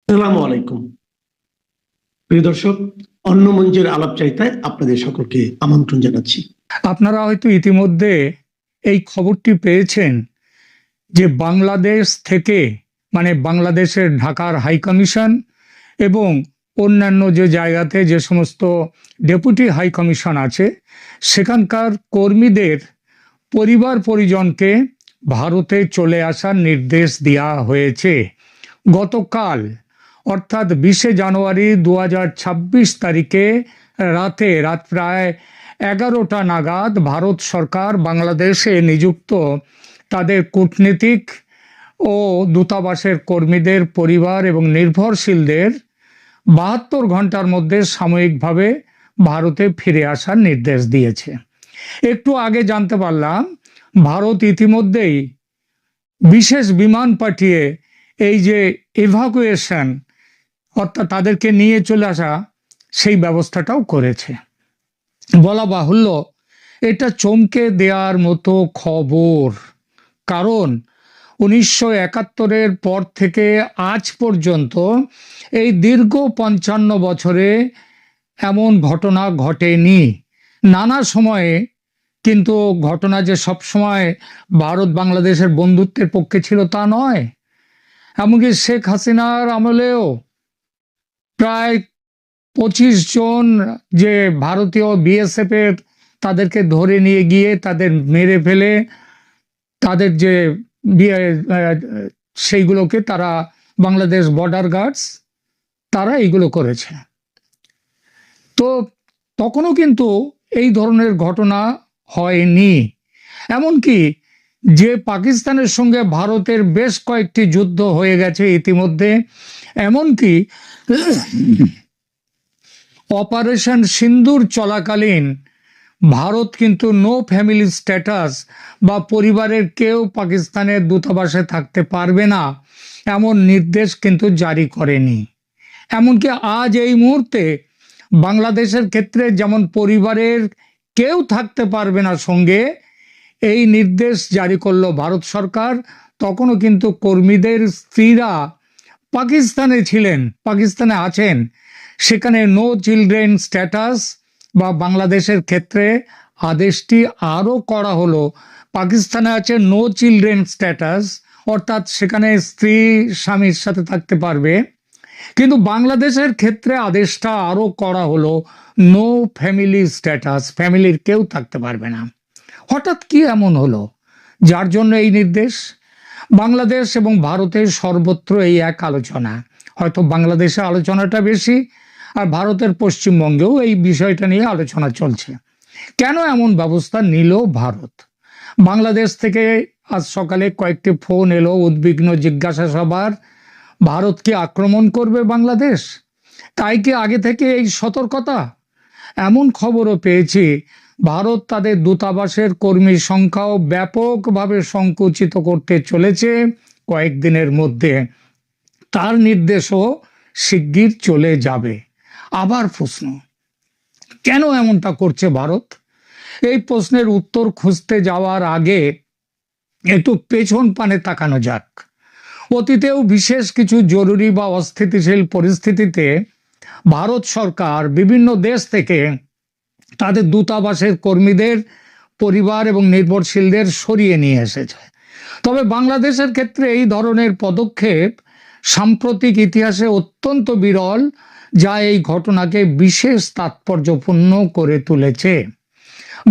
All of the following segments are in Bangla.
আসসালামু আলাইকুম প্রিয় দর্শক, অন্য মঞ্চের আলাপচারিতায় আপনাদের সকলকে আমন্ত্রণ জানাচ্ছি। আপনারা হয়তো ইতিমধ্যে এই খবরটি পেয়েছেন যে বাংলাদেশ থেকে মানে বাংলাদেশের ঢাকার হাই কমিশন এবং অন্যান্য যে জায়গাতে যে সমস্ত ডেপুটি হাই কমিশন আছে সেখানকার কর্মীদের পরিবার পরিজনকে ভারতে চলে আসার নির্দেশ দেওয়া হয়েছে। গতকাল অর্থাৎ 20শে জানুয়ারি 2026 তারিখে রাত প্রায় 11টা নাগাদ ভারত সরকার বাংলাদেশে নিযুক্ত তাদের কূটনীতিক ও দূতাবাসের কর্মীদের পরিবার এবং নির্ভরশীলদের 72 ঘন্টার মধ্যে সাময়িকভাবে ভারতে ফিরে আসার নির্দেশ দিয়েছে। একটু আগে জানতে পারলাম ভারত ইতিমধ্যেই বিশেষ বিমান পাঠিয়ে এই যে ইভাকুয়েশন অর্থাৎ তাদেরকে নিয়ে চলে আসা সেই ব্যবস্থাটাও করেছে। বলা বাহুল্য এটা চমকে দেওয়ার মতো খবর, কারণ 1971-এর পর থেকে আজ পর্যন্ত এই দীর্ঘ 55 বছরে এমন ঘটনা ঘটেনি। নানা সময়ে কিন্তু ঘটনা যে সবসময় ভারত বাংলাদেশের বন্ধুত্বের পক্ষে ছিল তা নয়। এমনকি শেখ হাসিনার আমলেও প্রায় 25 জন যে ভারতীয় বিএসএফ এর তাদেরকে ধরে নিয়ে গিয়ে তাদের মেরে ফেলে তাদের যে সেইগুলোকে তারা বাংলাদেশ বর্ডার গার্ডস তারা এইগুলো করেছে। তো তখনও কিন্তু এই ধরনের ঘটনা হয়নি। এমনকি যে পাকিস্তানের সঙ্গে ভারতের বেশ কয়েকটি যুদ্ধ হয়ে গেছে ইতিমধ্যে, এমনকি অপারেশন সিন্দুর চলাকালীন ভারত কিন্তু নো ফ্যামিলি স্ট্যাটাস বা পরিবারের কেউ পাকিস্তানের দূতাবাসে থাকতে পারবে না এমন নির্দেশ কিন্তু জারি করেনি। এমনকি আজ এই মুহূর্তে বাংলাদেশের ক্ষেত্রে যেমন পরিবারের কেউ থাকতে পারবে না সঙ্গে এই নির্দেশ জারি করলো ভারত সরকার, তখনও কিন্তু কর্মীদের স্ত্রীরা পাকিস্তানে ছিলেন, পাকিস্তানে আছেন, সেখানে নো চিলড্রেন স্ট্যাটাস বা বাংলাদেশের ক্ষেত্রে আদেশটি আরও করা হলো। পাকিস্তানে আছে নো চিলড্রেন স্ট্যাটাস, অর্থাৎ সেখানে স্ত্রী স্বামীর সাথে থাকতে পারবে, কিন্তু বাংলাদেশের ক্ষেত্রে আদেশটা আরও করা হলো নো ফ্যামিলি স্ট্যাটাস, ফ্যামিলির কেউ থাকতে পারবে না। হঠাৎ কি এমন হলো যার জন্য এই নির্দেশ? বাংলাদেশ এবং ভারতের সর্বত্র এই এক আলোচনা, হয়তো বাংলাদেশে আলোচনাটা বেশি আর ভারতের পশ্চিমবঙ্গেও এই বিষয়টা নিয়ে আলোচনা চলছে। কেন এমন ব্যবস্থা নিল ভারত? বাংলাদেশ থেকে আজ সকালে কয়েকটি ফোন এলো উদ্বিগ্ন জিজ্ঞাসাবাদ, ভারত কি আক্রমণ করবে বাংলাদেশ? তাই কি আগে থেকে এই সতর্কতা? এমন খবরও পেয়েছি ভারত তাদের দূতাবাসের কর্মী সংখ্যাও ব্যাপকভাবে সংকুচিত করতে চলেছে কয়েকদিনের মধ্যে। তার নির্দেশও শিগগির চলে যাবে। আবার প্রশ্ন, কেন এমনটা করছে ভারত? এই প্রশ্নের উত্তর খুঁজতে যাওয়ার আগে একটু পেছন পানে তাকানো যাক। অতীতেও বিশেষ কিছু জরুরি বা অস্থিতিশীল পরিস্থিতিতে ভারত সরকার বিভিন্ন দেশ থেকে তাদের দূতাবাসের কর্মীদের পরিবার এবং নির্ভরশীলদের সরিয়ে নিয়ে এসেছে। তবে বাংলাদেশের ক্ষেত্রে এই ধরনের পদক্ষেপ সাম্প্রতিক ইতিহাসে অত্যন্ত বিরল, যা এই ঘটনাকে বিশেষ তাৎপর্যপূর্ণ করে তুলেছে।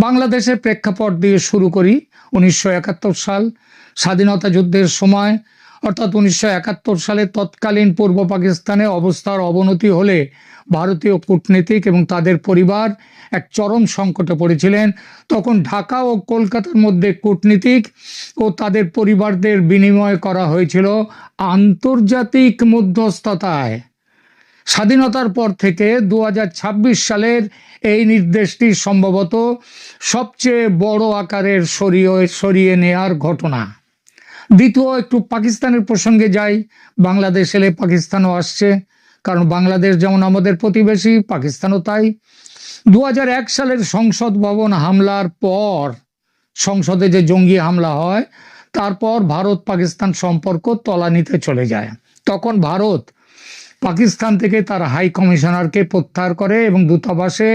বাংলাদেশের প্রেক্ষাপট দিয়ে শুরু করি। 1971 সাল, স্বাধীনতা যুদ্ধের সময়, অর্থাৎ 1971 সালে তৎকালীন পূর্ব পাকিস্তানে অবস্থার অবনতি হলে ভারতীয় কূটনীতিক এবং তাদের পরিবার এক চরম সংকটে পড়েছিলেন। তখন ঢাকা ও কলকাতার মধ্যে কূটনীতিক ও তাদের পরিবারদের বিনিময় করা হয়েছিল আন্তর্জাতিক মধ্যস্থতায়। স্বাধীনতার পর থেকে 2026 সালের এই নির্দেশটি সম্ভবত সবচেয়ে বড় আকারের সরিয়ে নেয়ার ঘটনা। দ্বিতীয়, একটু পাকিস্তানের প্রসঙ্গে যাই। বাংলাদেশ এলে পাকিস্তানও আসছে, কারণ বাংলাদেশ যেমন আমাদের প্রতিবেশী, পাকিস্তানও তাই। 2001 সালের সংসদ ভবন হামলার পর, সংসদে যে জঙ্গি হামলা হয়, তারপর ভারত পাকিস্তান সম্পর্ক তলানিতে চলে যায়। তখন ভারত পাকিস্তান থেকে তার হাই কমিশনারকে প্রত্যাহার করে এবং দূতাবাসে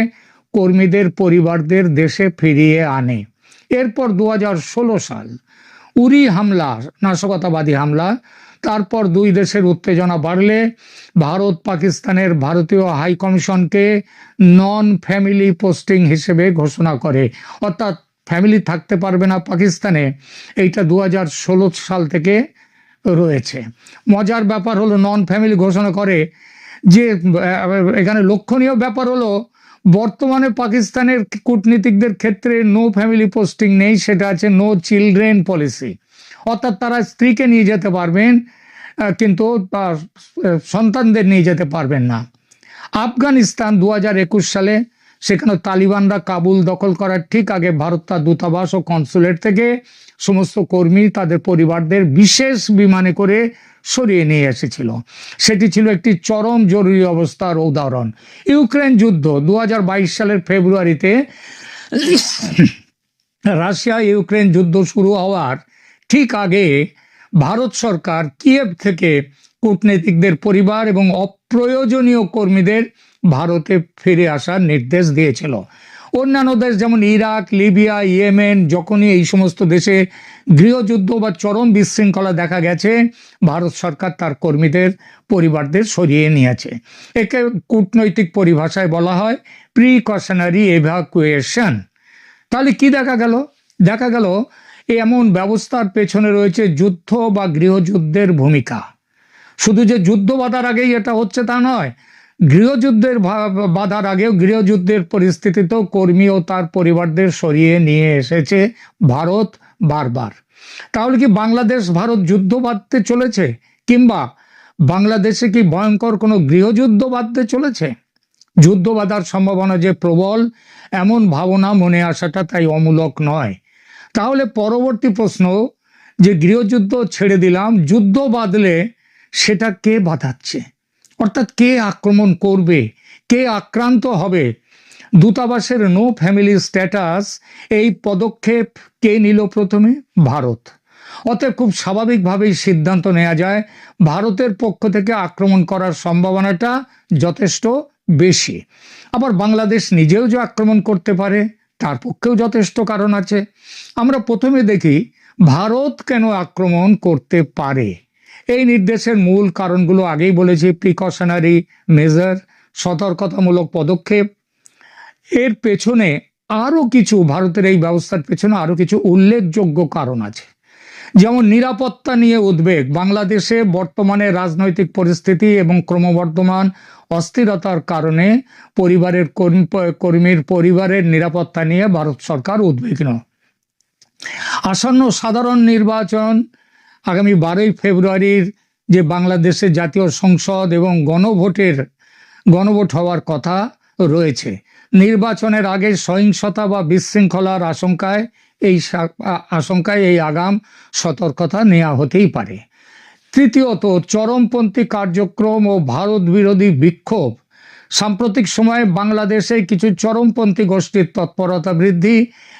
কর্মীদের পরিবারদের দেশে ফিরিয়ে আনে। এরপর 2016 সাল উরি হামলা, নাশকতাবাদী হামলা, তারপর দুই দেশের উত্তেজনা বাড়লে ভারত পাকিস্তানের ভারতীয় হাই কমিশনকে নন ফ্যামিলি পোস্টিং হিসেবে ঘোষণা করে, অর্থাৎ ফ্যামিলি থাকতে পারবে না পাকিস্তানে। এইটা 2016 সাল থেকে রয়েছে। মজার ব্যাপার হলো, নন ফ্যামিলি ঘোষণা করে যে এখানে লক্ষণীয় ব্যাপার হলো বর্তমানে পাকিস্তানের কূটনীতিকদের ক্ষেত্রে নো ফ্যামিলি পোস্টিং নেই, সেটা আছে নো চিলড্রেন পলিসি, অর্থাৎ তারা স্ত্রীকে নিয়ে যেতে পারবেন কিন্তু সন্তানদের নিয়ে যেতে পারবেন না। আফগানিস্তান 2021 সালে, সেখানে তালিবানরা কাবুল দখল করার ঠিক আগে ভারত তার দূতাবাস ও কনসুলেট থেকে সমস্ত কর্মী তাদের পরিবারদের বিশেষ বিমানে করে সরিয়ে নিয়ে এসেছিল। সেটি ছিল একটি চরম জরুরি অবস্থার উদাহরণ। ইউক্রেন যুদ্ধ 2022 সালের ফেব্রুয়ারিতে রাশিয়া ইউক্রেন যুদ্ধ শুরু হওয়ার ঠিক আগে ভারত সরকার কিয়েভ থেকে কূটনীতিকদের পরিবার এবং অপ্রয়োজনীয় কর্মীদের ভারতে ফিরে আসার নির্দেশ দিয়েছিল। অন্যান্য দেশ যেমন ইরাক, লিবিয়া, ইয়েমেন, যখনই এই সমস্ত দেশে গৃহযুদ্ধ বা চরম বিশৃঙ্খলা দেখা গেছে, ভারত সরকার তার কর্মীদের পরিবারদের সরিয়ে নিয়েছে। একে কূটনৈতিক পরিভাষায় বলা হয় প্রিকশনারি এভাকুয়েশন। তাহলে কি দেখা গেল? দেখা গেল এমন ব্যবস্থার পেছনে রয়েছে যুদ্ধ বা গৃহযুদ্ধের ভূমিকা। শুধু যে যুদ্ধ বাধার আগেই এটা হচ্ছে তা নয়, গৃহযুদ্ধের বাধার আগেও গৃহযুদ্ধের পরিস্থিতিতেও কর্মী ও তার পরিবারদের সরিয়ে নিয়ে এসেছে ভারত বারবার। তাহলে কি বাংলাদেশ ভারত যুদ্ধ বাঁধতে চলেছে, কিংবা বাংলাদেশে কি ভয়ঙ্কর কোনো গৃহযুদ্ধ বাঁধতে চলেছে? যুদ্ধ বাঁধার সম্ভাবনা যে প্রবল, এমন ভাবনা মনে আসাটা তাই অমূলক নয়। তাহলে পরবর্তী প্রশ্ন, যে গৃহযুদ্ধ ছেড়ে দিলাম, যুদ্ধ বাঁধলে সেটা কে বাঁধাচ্ছে? অর্থাৎ কে আক্রমণ করবে, কে আক্রান্ত হবে? দূতাবাসের নো ফ্যামিলি স্ট্যাটাস, এই পদক্ষেপ কে নিল প্রথমে? ভারত। অতএব খুব স্বাভাবিকভাবেই সিদ্ধান্ত নেওয়া যায় ভারতের পক্ষ থেকে আক্রমণ করার সম্ভাবনাটা যথেষ্ট বেশি। আবার বাংলাদেশ নিজেও যে আক্রমণ করতে পারে তার পক্ষেও যথেষ্ট কারণ আছে। আমরা প্রথমে দেখি ভারত কেন আক্রমণ করতে পারে। এই নির্দেশের মূল কারণগুলো আগেই বলেছি, প্রিকশনারি মেজার, সতর্কতামূলক পদক্ষেপ। এর পেছনে আরও কিছু, ভারতের এই ব্যবস্থার পেছনে আরও কিছু উল্লেখযোগ্য কারণ আছে। যেমন নিরাপত্তা নিয়ে উদ্বেগ। বাংলাদেশে বর্তমানে রাজনৈতিক পরিস্থিতি এবং ক্রমবর্ধমান অস্থিরতার কারণে কর্মীর পরিবারের নিরাপত্তা নিয়ে ভারত সরকার উদ্বিগ্ন। আসন্ন সাধারণ নির্বাচন, আগামী 12ই ফেব্রুয়ারির যে বাংলাদেশের জাতীয় সংসদ এবং গণভোট হওয়ার কথা রয়েছে, নির্বাচনের আগে সহিংসতা বা বিশৃঙ্খলার আশঙ্কায় এই আগাম সতর্কতা নেওয়া হতেই পারে। তৃতীয়ত, চরমপন্থী কার্যক্রম ও ভারত বিরোধী বিক্ষোভ। সাম্প্রতিক সময়ে বাংলাদেশে কিছু চরমপন্থী গোষ্ঠীর তৎপরতা বৃদ্ধি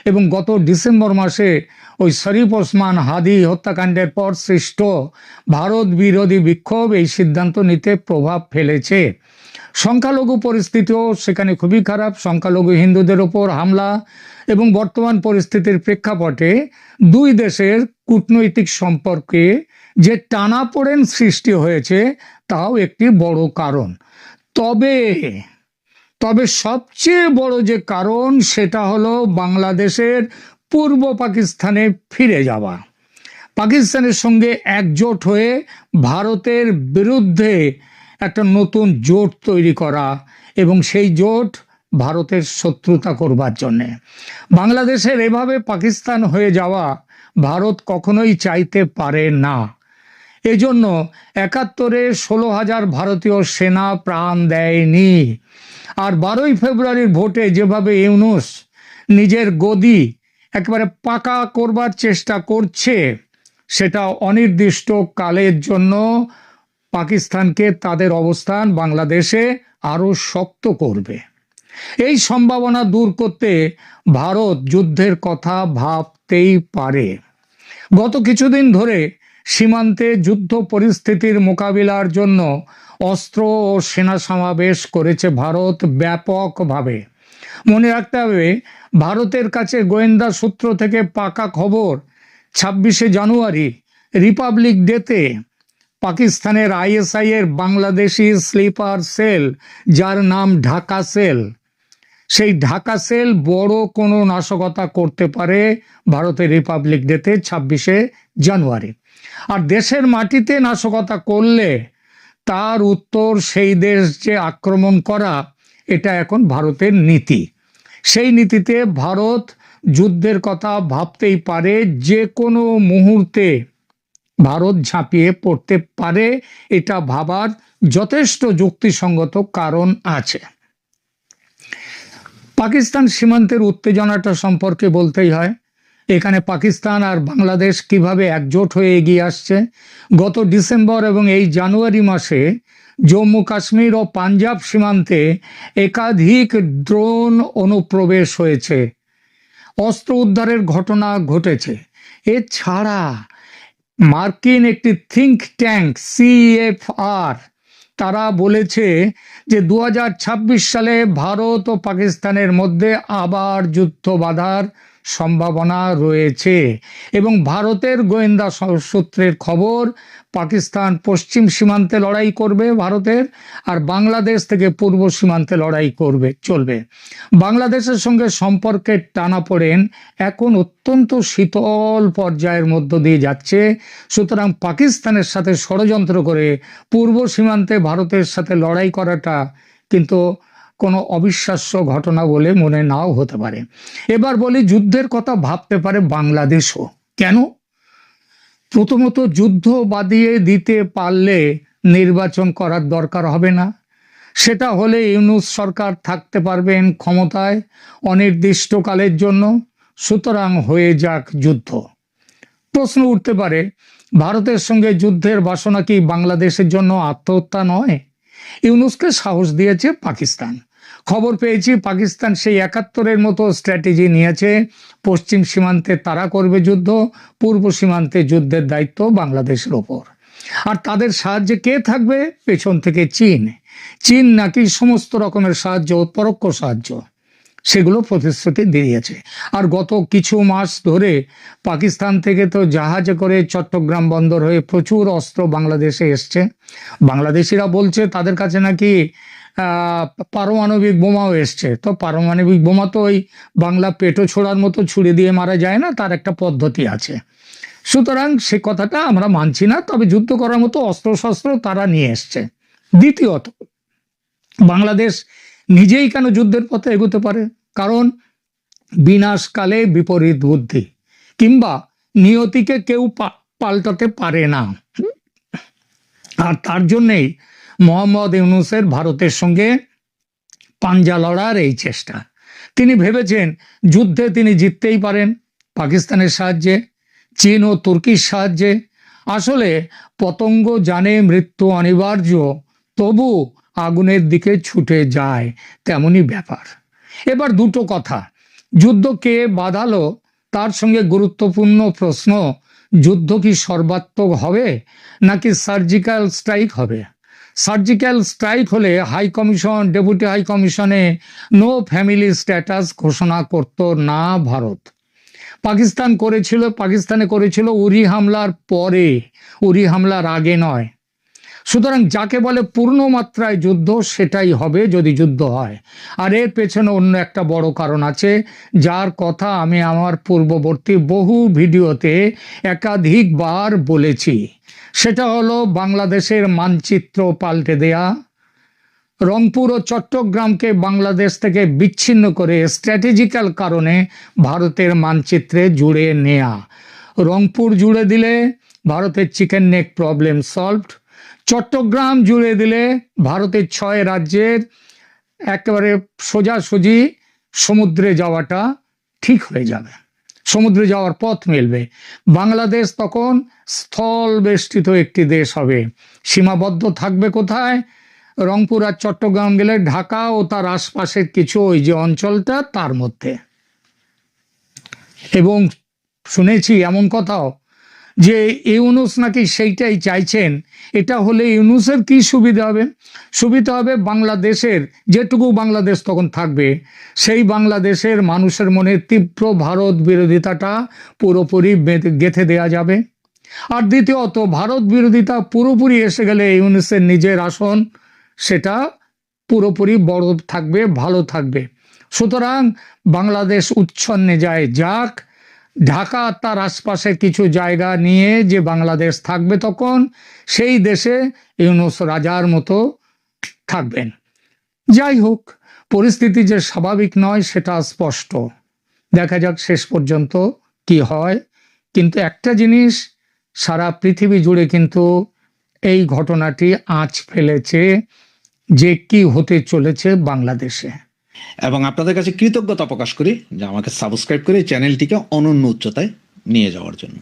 এবং গত ডিসেম্বর মাসে ওই শরীফ ওসমান হাদি হত্যাকাণ্ডের পর সৃষ্ট ভারত বিরোধী বিক্ষোভ এই সিদ্ধান্ত নিতে প্রভাব ফেলেছে। সংখ্যালঘু পরিস্থিতিও সেখানে খুবই খারাপ। সংখ্যালঘু হিন্দুদের ওপর হামলা এবং বর্তমান পরিস্থিতির প্রেক্ষাপটে দুই দেশের কূটনৈতিক সম্পর্কে যে টানাপোড়েন সৃষ্টি হয়েছে তাও একটি বড় কারণ। তবে সবচেয়ে বড় যে কারণ সেটা হলো বাংলাদেশের পূর্ব পাকিস্তানে ফিরে যাওয়া, পাকিস্তানের সঙ্গে একজোট হয়ে ভারতের বিরুদ্ধে একটা নতুন জোট তৈরি করা এবং সেই জোট ভারতের শত্রুতা করবার জন্যে। বাংলাদেশের এভাবে পাকিস্তান হয়ে যাওয়া ভারত কখনোই চাইতে পারে না। এজন্য 71-এ 16,000 ভারতীয় সেনা প্রাণ দেয়নি। আর 12ই ফেব্রুয়ারির ভোটে যেভাবে ইউনূস নিজের গদি একেবারে পাকা করবার চেষ্টা করছে, সেটা অনির্দিষ্ট কালের জন্য পাকিস্তানকে তাদের অবস্থান বাংলাদেশে আরো শক্ত করবে। এই সম্ভাবনা দূর করতে ভারত যুদ্ধের কথা ভাবতেই পারে। গত কিছুদিন ধরে সীমান্তে যুদ্ধ পরিস্থিতির মোকাবিলার জন্য অস্ত্র ও সেনা সমাবেশ করেছে ভারত ব্যাপকভাবে। মনে রাখতে হবে, ভারতের কাছে গোয়েন্দা সূত্র থেকে পাকা খবর, 26শে জানুয়ারি রিপাবলিক ডেতে পাকিস্তানের আইএসআই এর বাংলাদেশি স্লিপার সেল, যার নাম ঢাকা সেল, সেই ঢাকা সেল বড় কোনো নাশকতা করতে পারে ভারতের রিপাবলিক ডেতে 26শে জানুয়ারি। আর দেশের মাটিতে নাশকতা করলে তার উত্তর সেই দেশ যে আক্রমণ করা, এটা এখন ভারতের নীতি। সেই নীতিতে ভারত যুদ্ধের কথা ভাবতেই পারে, যে কোনো মুহূর্তে ভারত ঝাঁপিয়ে পড়তে পারে, এটা ভাবার যথেষ্ট যুক্তিসঙ্গত কারণ আছে। পাকিস্তান সীমান্তের উত্তেজনাটা সম্পর্কে বলতেই হয়। এখানে পাকিস্তান আর বাংলাদেশ কিভাবে একজোট হয়ে এগিয়ে আসছে। গত ডিসেম্বর এবং এই জানুয়ারি মাসে জম্মু কাশ্মীর ও পাঞ্জাব সীমান্তে একাধিক ড্রোন অনুপ্রবেশ হয়েছে, অস্ত্র উদ্ধারের ঘটনা ঘটেছে। এছাড়া মার্কিন একটি থিঙ্ক ট্যাঙ্ক CFR তারা বলেছে যে 2026 সালে ভারত ও পাকিস্তানের মধ্যে আবার যুদ্ধ বাঁধার সম্ভাবনা রয়েছে। এবং ভারতের গোয়েন্দা সূত্রের খবর, পাকিস্তান পশ্চিম সীমান্তে লড়াই করবে ভারতের, আর বাংলাদেশ থেকে পূর্ব সীমান্তে লড়াই করবে চলবে। বাংলাদেশের সঙ্গে সম্পর্কের টানাপোড়েন এখন অত্যন্ত শীতল পর্যায়ের মধ্য দিয়ে যাচ্ছে। সুতরাং পাকিস্তানের সাথে ষড়যন্ত্র করে পূর্ব সীমান্তে ভারতের সাথে লড়াই করাটা কিন্তু কোনো অবিশ্বাস্য ঘটনা বলে মনে নাও হতে পারে। এবার বলি, যুদ্ধের কথা ভাবতে পারে বাংলাদেশও কেন? প্রথমত, যুদ্ধ বাদিয়ে দিতে পারলে নির্বাচন করার দরকার হবে না। সেটা হলে ইউনূস সরকার থাকতে পারবেন ক্ষমতায় অনির্দিষ্টকালের জন্য। সুতরাং হয়ে যাক যুদ্ধ। প্রশ্ন উঠতে পারে, ভারতের সঙ্গে যুদ্ধের বাসনা কি বাংলাদেশের জন্য আত্মহত্যা নয়? ইউনূসকে সাহস দিয়েছে পাকিস্তান। খবর পেয়েছি পাকিস্তান সেই 71-এর মতো স্ট্র্যাটেজি নিয়েছে। পশ্চিম সীমান্তে তারা করবে যুদ্ধ, পূর্ব সীমান্তে যুদ্ধের দায়িত্ব বাংলাদেশের ওপর। আর তাদের সাহায্যে কে থাকবে? পেছন থেকে চীন। চীন নাকি সমস্ত রকমের সাহায্য, পরোক্ষ সাহায্য, সেগুলো প্রতিশ্রুতি দিয়েছে। আর গত কিছু মাস ধরে পাকিস্তান থেকে তো জাহাজে করে চট্টগ্রাম বন্দর হয়ে প্রচুর অস্ত্র বাংলাদেশে এসছে। বাংলাদেশিরা বলছে তাদের কাছে নাকি পারমাণবিক বোমাও এসছে। তো পারমাণবিক বোমা তো ওই বাংলা পেটো ছোড়ার মতো ছুড়ে দিয়ে মারা যায় না, তার একটা পদ্ধতি আছে। সুতরাং সে কথাটা আমরা মানছি না, তবে যুদ্ধ করার মতো অস্ত্রশস্ত্র তারা নিয়ে এসছে। দ্বিতীয়ত, বাংলাদেশ নিজেই কেন যুদ্ধের পথে এগোতে পারে? কারণ বিনাশকালে বিপরীত বুদ্ধি, কিংবা নিয়তিকে কেউ পাল্টাতে পারে না। আর তার জন্যেই মোহাম্মদ ইউনূসের ভারতের সঙ্গে পাঞ্জা লড়ার এই চেষ্টা। তিনি ভেবেছেন যুদ্ধে তিনি জিততেই পারেন পাকিস্তানের সাহায্যে, চীন ও তুর্কির সাহায্যে। আসলে পতঙ্গ জানে মৃত্যু অনিবার্য, তবু আগুনের দিকে ছুটে যায়, তেমনই ব্যাপার। এবার দুটো কথা, যুদ্ধ কে বাঁধালো তার সঙ্গে গুরুত্বপূর্ণ প্রশ্ন, যুদ্ধ কি সর্বাত্মক হবে নাকি সার্জিক্যাল স্ট্রাইক হবে? সার্জিক্যাল স্ট্রাইক হলে হাই কমিশন, ডেপুটি হাই কমিশনে নো ফ্যামিলি স্ট্যাটাস ঘোষণা করত না ভারত। পাকিস্তানে করেছিল উরি হামলার পরে, উরি হামলার আগে নয়। সুতরাং যাকে বলে পূর্ণ মাত্রায় যুদ্ধ, সেটাই হবে যদি যুদ্ধ হয়। আর এর পেছনে অন্য একটা বড় কারণ আছে, যার কথা আমি আমার পূর্ববর্তী বহু ভিডিওতে একাধিকবার বলেছি। সেটা হলো বাংলাদেশের মানচিত্র পাল্টে দেয়া, রংপুর ও চট্টগ্রামকে বাংলাদেশ থেকে বিচ্ছিন্ন করে স্ট্র্যাটেজিক্যাল কারণে ভারতের মানচিত্রে জুড়ে নেয়া। রংপুর জুড়ে দিলে ভারতের chicken neck problem solved. Chittagong জুড়ে দিলে ভারতের 6 রাজ্যের একেবারে সোজাসুজি সমুদ্রে যাওয়াটা ঠিক হয়ে যাবে, সমুদ্রে যাওয়ার পথ মিলবে। বাংলাদেশ তখন স্থল বেষ্টিত একটি দেশ হবে। সীমাবদ্ধ থাকবে কোথায়? রংপুর আর চট্টগ্রাম গেলে ঢাকা ও তার আশপাশের কিছু ওই যে অঞ্চলটা, তার মধ্যে। এবং শুনেছি এমন কথাও যে ইউনূস নাকি সেইটাই চাইছেন। এটা হলে ইউনূসের কি সুবিধা হবে? সুবিধা হবে বাংলাদেশের, যেটুকু বাংলাদেশ তখন থাকবে, সেই বাংলাদেশের মানুষের মনে তীব্র ভারত বিরোধিতাটা পুরোপুরি গেঁথে দেয়া যাবে। আর দ্বিতীয়ত, ভারত বিরোধিতা পুরোপুরি এসে গেলে ইউনূসের নিজের আসন সেটা পুরোপুরি বড় থাকবে, ভালো থাকবে। সুতরাং বাংলাদেশ উচ্ছন্নে যায় যাক, ঢাকা তার আশপাশে কিছু জায়গা নিয়ে যে বাংলাদেশ থাকবে, তখন সেই দেশে ইউনূস রাজার মতো থাকবেন। যাই হোক, পরিস্থিতি যে স্বাভাবিক নয় সেটা স্পষ্ট। দেখা যাক শেষ পর্যন্ত কি হয়। কিন্তু একটা জিনিস সারা পৃথিবী জুড়ে কিন্তু এই ঘটনাটি আঁচ ফেলেছে যে কি হতে চলেছে বাংলাদেশে। এবং আপনাদের কাছে কৃতজ্ঞতা প্রকাশ করি যে আমাকে সাবস্ক্রাইব করে এই চ্যানেলটিকে অনন্য উচ্চতায় নিয়ে যাওয়ার জন্য।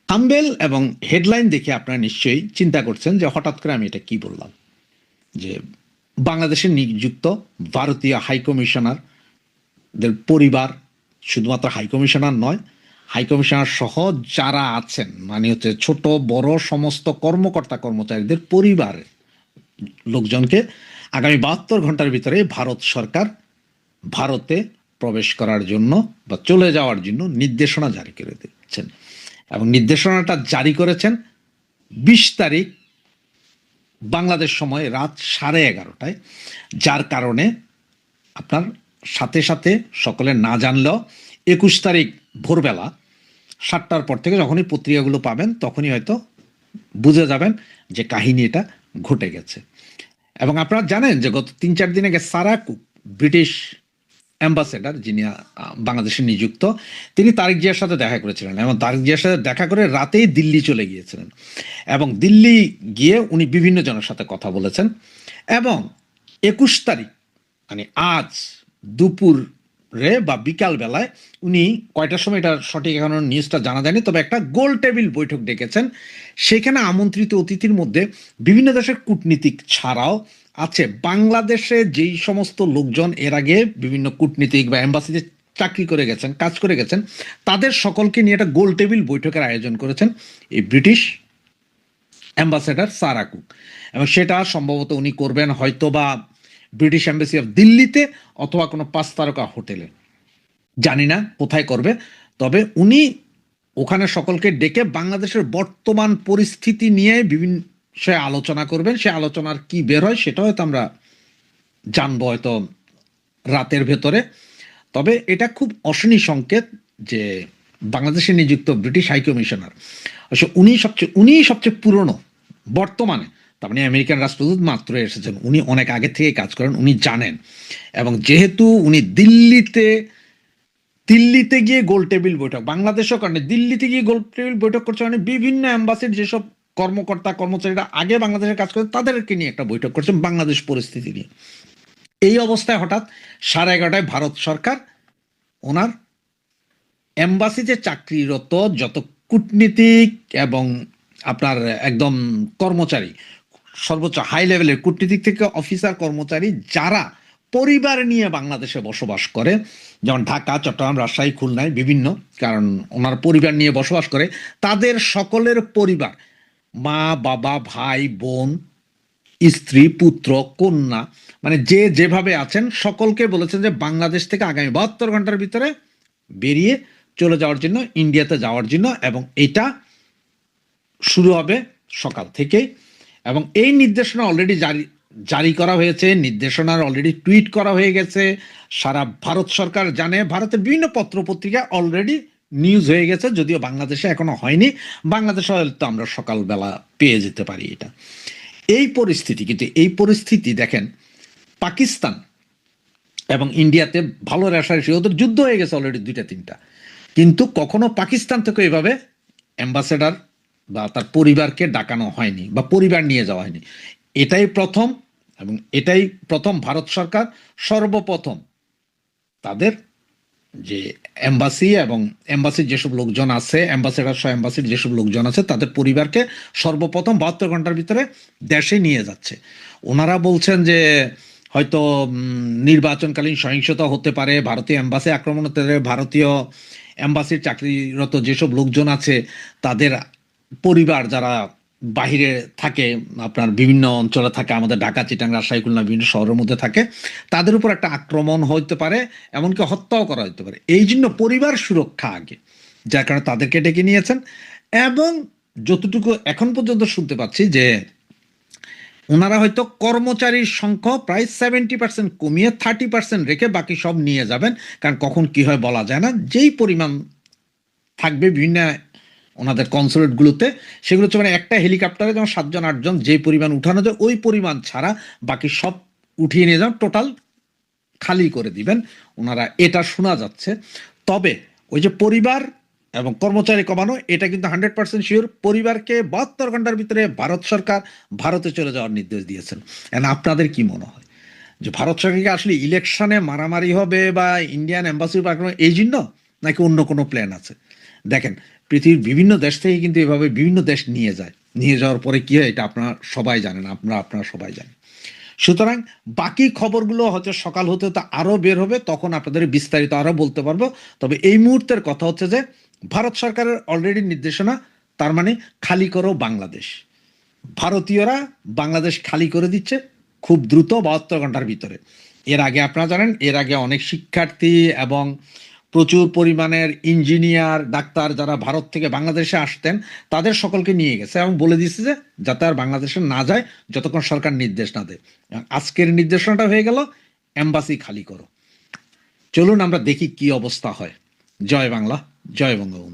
থাম্বনেল এবং হেডলাইন দেখে আপনারা নিশ্চয়ই চিন্তা করছেন যে হঠাৎ করে আমি এটা কি বললাম, যে বাংলাদেশে নিযুক্ত ভারতীয় হাইকমিশনারদের পরিবার, শুধুমাত্র হাইকমিশনার নয়, হাইকমিশনার সহ যারা আছেন, মানে হচ্ছে ছোট বড় সমস্ত কর্মকর্তা কর্মচারীদের পরিবারের লোকজনকে আগামী 72 ঘন্টার ভিতরে ভারত সরকার ভারতে প্রবেশ করার জন্য বা চলে যাওয়ার জন্য নির্দেশনা জারি করে দিচ্ছেন। এবং নির্দেশনাটা জারি করেছেন 20 তারিখ বাংলাদেশ সময় রাত 11:30টায়, যার কারণে আপনার সাথে সাথে সকলে না জানলেও 21 তারিখ ভোরবেলা 7টার পর থেকে যখনই পত্রিকাগুলো পাবেন তখনই হয়তো বুঝে যাবেন যে কাহিনী এটা ঘটে গেছে। এবং আপনারা জানেন যে গত 3-4 দিন আগে সারা কুক, ব্রিটিশ অ্যাম্বাসেডার যিনি বাংলাদেশে নিযুক্ত, তিনি তারেক জিয়ার সাথে দেখা করেছিলেন এবং তারেক জিয়ার সাথে দেখা করে রাতেই দিল্লি চলে গিয়েছিলেন। এবং দিল্লি গিয়ে উনি বিভিন্ন জনের সাথে কথা বলেছেন। এবং 21 তারিখ মানে আজ দুপুরে বা বিকাল বেলায় উনি কয়টার সময়, এটা সঠিক এখন নিউজটা জানা যায়নি, তবে একটা গোল টেবিল বৈঠক ডেকেছেন। সেখানে আমন্ত্রিত অতিথির মধ্যে বিভিন্ন দেশের কূটনীতিক ছাড়াও আছে বাংলাদেশে যেই সমস্ত লোকজন এর আগে বিভিন্ন কূটনীতিক বা এম্বাসিতে চাকরি করে গেছেন, কাজ করে গেছেন, তাদের সকলকে নিয়ে একটা গোল টেবিল বৈঠকের আয়োজন করেছেন এই ব্রিটিশ অ্যাম্বাসেডার সারা কুক। এবং সেটা সম্ভবত উনি করবেন হয়তো বা ব্রিটিশ এম্বাসি অফ দিল্লিতে অথবা কোনো 5 তারকা হোটেলে, জানি না কোথায় করবে। তবে উনি ওখানে সকলকে ডেকে বাংলাদেশের বর্তমান পরিস্থিতি নিয়ে বিভিন্ন সে আলোচনা করবেন। সে আলোচনার কি বের হয় সেটা হয়তো আমরা জানবো হয়তো রাতের ভেতরে। তবে এটা খুব অশনি সংকেত যে বাংলাদেশে নিযুক্ত ব্রিটিশ হাইকমিশনার, উনি সবচেয়ে পুরনো বর্তমানে, তার মানে আমেরিকান রাষ্ট্রদূত মাত্র এসেছেন, উনি অনেক আগে থেকে কাজ করেন, উনি জানেন। এবং যেহেতু উনি দিল্লিতে গিয়ে গোল টেবিল বৈঠক, বাংলাদেশও কারণে দিল্লিতে গিয়ে গোল টেবিল বৈঠক করছে, মানে বিভিন্ন অ্যাম্বাসির যেসব কর্মকর্তা কর্মচারীরা আগে বাংলাদেশে কাজ করেন তাদেরকে নিয়ে একটা বৈঠক করছেন বাংলাদেশ পরিস্থিতি নিয়ে। এই অবস্থায় হঠাৎ 11:30টায় ভারত সরকার ওনার এম্বাসিতে চাকরিরত যত কূটনীতিক এবং আপনার একদম কর্মচারী, সর্বোচ্চ হাই লেভেলের কূটনীতিক থেকে অফিসার কর্মচারী যারা পরিবার নিয়ে বাংলাদেশে বসবাস করে, যেমন ঢাকা, চট্টগ্রাম, রাজশাহী, খুলনায় বিভিন্ন, কারণ ওনার পরিবার নিয়ে বসবাস করে, তাদের সকলের পরিবার, মা বাবা ভাই বোন স্ত্রী পুত্র কন্যা, মানে যে যেভাবে আছেন সকলকে বলেছেন যে বাংলাদেশ থেকে আগামী 72 ঘন্টার ভিতরে বেরিয়ে চলে যাওয়ার জন্য, ইন্ডিয়াতে যাওয়ার জন্য। এবং এটা শুরু হবে সকাল থেকে। এবং এই নির্দেশনা অলরেডি জারি করা হয়েছে, নির্দেশনার অলরেডি টুইট করা হয়ে গেছে, সারা ভারত সরকার জানে, ভারতের বিভিন্ন পত্র পত্রিকায় অলরেডি নিউজ হয়ে গেছে, যদিও বাংলাদেশে এখনো হয়নি। বাংলাদেশে হয়তো আমরা সকালবেলা পেয়ে যেতে পারি এটা। এই পরিস্থিতি, কিন্তু এই পরিস্থিতি দেখেন পাকিস্তান এবং ইন্ডিয়াতে ভালো রেশারেশি, ওদের যুদ্ধ হয়ে গেছে অলরেডি 2-3টা, কিন্তু কখনো পাকিস্তান থেকে এভাবে অ্যাম্বাসেডার বা তার পরিবারকে ডাকানো হয়নি বা পরিবার নিয়ে যাওয়া হয়নি। এটাই প্রথম। এবং এটাই প্রথম ভারত সরকার সর্বপ্রথম তাদের যে এম্বাসি এবং এম্বাসির যেসব লোকজন আছে, অ্যাম্বাসেডার সহ এম্বাসির যেসব লোকজন আছে, তাদের পরিবারকে সর্বপ্রথম 72 ঘন্টার ভিতরে দেশে নিয়ে যাচ্ছে। ওনারা বলছেন যে হয়তো নির্বাচনকালীন সহিংসতা হতে পারে, ভারতীয় এম্বাসি আক্রমণ হতে পারে, ভারতীয় এম্বাসির চাকরিরত যেসব লোকজন আছে তাদের পরিবার যারা বাহিরে থাকে, আপনার বিভিন্ন অঞ্চলে থাকে, আমাদের ঢাকা, চিটাং, রাজশাহী, খুলনা বিভিন্ন শহরের মধ্যে থাকে, তাদের উপর একটা আক্রমণ হতে পারে, এমনকি হত্যাও করা হতে পারে। এই জন্য পরিবার সুরক্ষা আগে, যার কারণে তাদেরকে ডেকে নিয়েছেন। এবং যতটুকু এখন পর্যন্ত শুনতে পাচ্ছি যে ওনারা হয়তো কর্মচারীর সংখ্যা প্রায় 70% কমিয়ে 30% রেখে বাকি সব নিয়ে যাবেন, কারণ কখন কি হয় বলা যায় না। যেই পরিমাণ থাকবে বিভিন্ন ওনাদের কনসুলেটগুলোতে, সেগুলো হচ্ছে মানে একটা হেলিকপ্টারে যেমন 7 জন 8 জন যে পরিমাণ উঠানো যায় ওই পরিমাণ ছাড়া বাকি সব উঠিয়ে নিয়ে যান, টোটাল খালি করে দিবেন ওনারা, এটা শোনা যাচ্ছে। তবে ওই যে পরিবার এবং কর্মচারী কমানো, এটা কিন্তু 100% শিওর। পরিবারকে 72 ঘন্টার ভিতরে ভারত সরকার ভারতে চলে যাওয়ার নির্দেশ দিয়েছেন। এখন আপনাদের কি মনে হয় যে ভারত সরকারকে আসলে ইলেকশনে মারামারি হবে বা ইন্ডিয়ান এম্বাসি পাঠানো এই জন্য, নাকি অন্য কোনো প্ল্যান আছে? দেখেন, পৃথিবীর বিভিন্ন দেশ থেকে কিন্তু এভাবে বিভিন্ন দেশ নিয়ে যায়, নিয়ে যাওয়ার পরে কি হয় এটা আপনারা সবাই জানেন, আপনারা সবাই জানেন। সুতরাং বাকি খবরগুলো হয়তো সকাল হতে হতে আরও বের হবে, তখন আপনাদের বিস্তারিত আরও বলতে পারবো। তবে এই মুহূর্তের কথা হচ্ছে যে ভারত সরকারের অলরেডি নির্দেশনা, তার মানে খালি করো বাংলাদেশ। ভারতীয়রা বাংলাদেশ খালি করে দিচ্ছে খুব দ্রুত, 72 ঘন্টার ভিতরে। এর আগে আপনারা জানেন, এর আগে অনেক শিক্ষার্থী এবং প্রচুর পরিমাণের ইঞ্জিনিয়ার, ডাক্তার যারা ভারত থেকে বাংলাদেশে আসতেন তাদের সকলকে নিয়ে গেছে এবং বলে দিচ্ছে যে যাতে আর বাংলাদেশে না যায় যতক্ষণ সরকার নির্দেশ না দেয়। আজকের নির্দেশনাটা হয়ে গেল এম্বাসি খালি করো। চলুন আমরা দেখি কি অবস্থা হয়। জয় বাংলা, জয় বঙ্গবন্ধু।